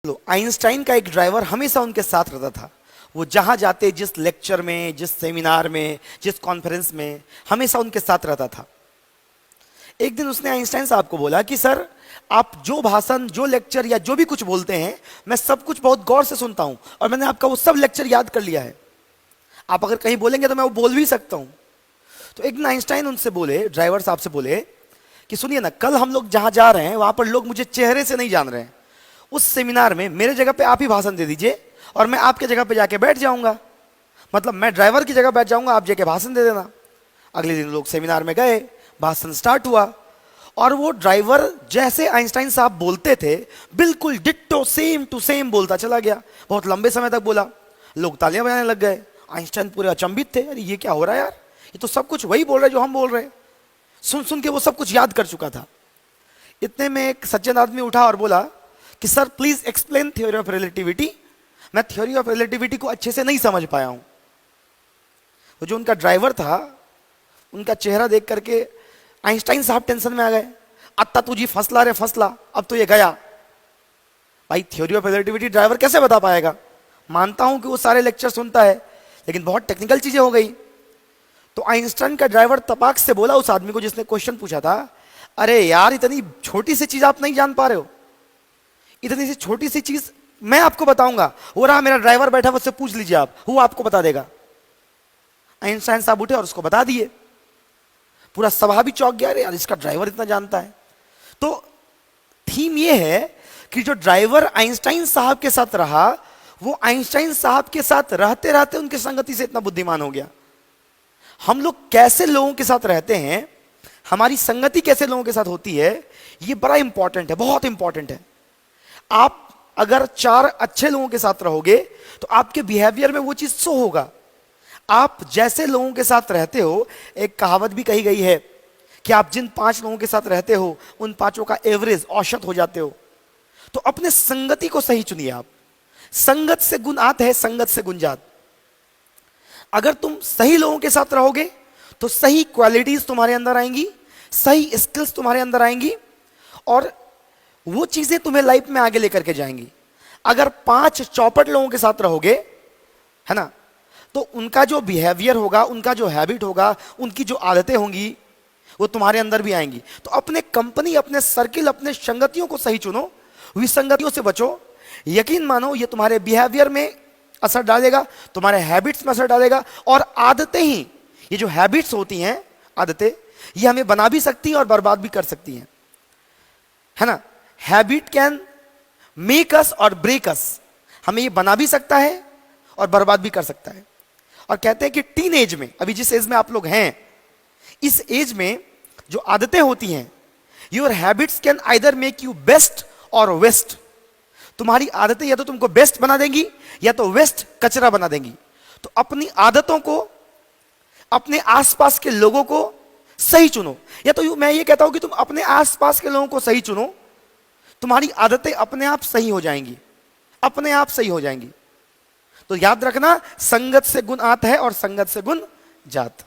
Einstein का एक driver हमेशा उनके साथ रहता था। वो जहां जाते, जिस लेक्चर में, जिस सेमिनार में, जिस कॉन्फ्रेंस में, हमेशा उनके साथ रहता था। एक दिन उसने आइंस्टाइन साहब को बोला कि सर, आप जो भाषण, जो लेक्चर या जो भी कुछ बोलते हैं, मैं सब कुछ बहुत गौर से सुनता हूं और मैंने आपका वो सब लेक्चर याद कर लिया है। आप अगर कहीं बोलेंगे तो मैं वो बोल भी सकता हूं। तो एक दिन आइंस्टाइन उनसे बोले, ड्राइवर साहब से बोले कि सुनिए ना, कल हम लोग जहां जा रहे हैं वहां पर लोग मुझे चेहरे से नहीं जान रहे हैं। उस सेमिनार में मेरे जगह पे आप ही भाषण दे दीजिए और मैं आपके जगह पे जाके बैठ जाऊंगा। मतलब मैं ड्राइवर की जगह बैठ जाऊंगा, आप जाके भाषण दे देना। अगले दिन लोग सेमिनार में गए, भाषण स्टार्ट हुआ और वो ड्राइवर जैसे आइंस्टाइन साहब बोलते थे बिल्कुल डिट्टो सेम टू सेम बोलता चला गया। बहुत लंबे समय तक बोला, लोग तालियां बजाने लग गए। आइंस्टाइन पूरे अचंभित थे, अरे ये क्या हो रहा है यार, ये तो सब कुछ वही बोल रहे जो हम बोल रहे हैं। सुन सुन के वो सब कुछ याद कर चुका था। इतने में एक सज्जन आदमी उठा और बोला कि sir please explain theory of relativity. मैं थ्योरी ऑफ रिलेटिविटी को अच्छे से नहीं समझ पाया हूं। वो जो उनका ड्राइवर था, उनका चेहरा देख करके आइंस्टाइन साहब टेंशन में आ गए। अत्ता तुझी फसला रे फसला, अब तो ये गया। भाई थ्योरी ऑफ रिलेटिविटी ड्राइवर कैसे बता पाएगा? मानता हूं कि वो सारे लेक्चर सुनता है, लेकिन बहुत टेक्निकल चीजें हो गई। तो आइंस्टाइन का ड्राइवर तपाक से बोला उस आदमी को जिसने क्वेश्चन पूछा था, अरे यार इतनी छोटी सी चीज आप नहीं जान पा रहे हो? इतनी सी छोटी सी चीज मैं आपको बताऊंगा, वो रहा मेरा ड्राइवर बैठा, उससे पूछ लीजिए आप, वो आपको बता देगा। आइंस्टाइन साहब उठे और उसको बता दिए। पूरा सभा भी चौंक गया, अरे यार इसका ड्राइवर इतना जानता है। तो थीम ये है कि जो ड्राइवर आइंस्टाइन साहब के साथ रहा, वो आइंस्टाइन साहब के साथ रहते रहते उनकी संगति से इतना बुद्धिमान हो गया। हम लोग कैसे लोगों के साथ रहते हैं, हमारी संगति कैसे लोगों के साथ होती है, ये बड़ा इंपॉर्टेंट है, बहुत इंपॉर्टेंट है। आप अगर 4 अच्छे लोगों के साथ रहोगे तो आपके बिहेवियर में वो चीज शो होगा। आप जैसे लोगों के साथ रहते हो, एक कहावत भी कही गई है कि आप जिन 5 लोगों के साथ रहते हो उन 5 का एवरेज, औसत हो जाते हो। तो अपने संगति को सही चुनिए आप। संगत से गुण आत है, संगत से गुण जात। अगर तुम सही लोगों के साथ रहोगे तो सही क्वालिटीज तुम्हारे अंदर आएंगी, सही स्किल्स तुम्हारे अंदर आएंगी और वो चीजें तुम्हें लाइफ में आगे लेकर के जाएंगी। अगर 5 चौपट लोगों के साथ रहोगे, है ना, तो उनका जो बिहेवियर होगा, उनका जो हैबिट होगा, उनकी जो आदतें होंगी, वो तुम्हारे अंदर भी आएंगी। तो अपने कंपनी, अपने सर्किल, अपने संगतियों को सही चुनो, विसंगतियों से बचो। यकीन मानो ये तुम्हारे बिहेवियर में असर डालेगा, तुम्हारे हैबिट्स में असर डालेगा। और आदतें ही, ये जो हैबिट्स होती हैं, आदतें, ये हमें बना भी सकती हैं और बर्बाद भी कर सकती हैं, है ना। हैबिट कैन मेक अस और ब्रेक अस। हमें ये बना भी सकता है और बर्बाद भी कर सकता है। और कहते हैं कि टीन एज में, अभी जिस एज में आप लोग हैं, इस एज में जो आदतें होती हैं, your habits can either make you best और वेस्ट। तुम्हारी आदतें या तो तुमको बेस्ट बना देंगी या तो वेस्ट, कचरा बना देंगी। तो अपनी आदतों को, अपने आसपास के लोगों को सही चुनो। या तो मैं ये कहता हूं कि तुम अपने आसपास के लोगों को सही चुनो, तुम्हारी आदतें अपने आप सही हो जाएंगी, अपने आप सही हो जाएंगी। तो याद रखना, संगत से गुण आत है और संगत से गुण जात।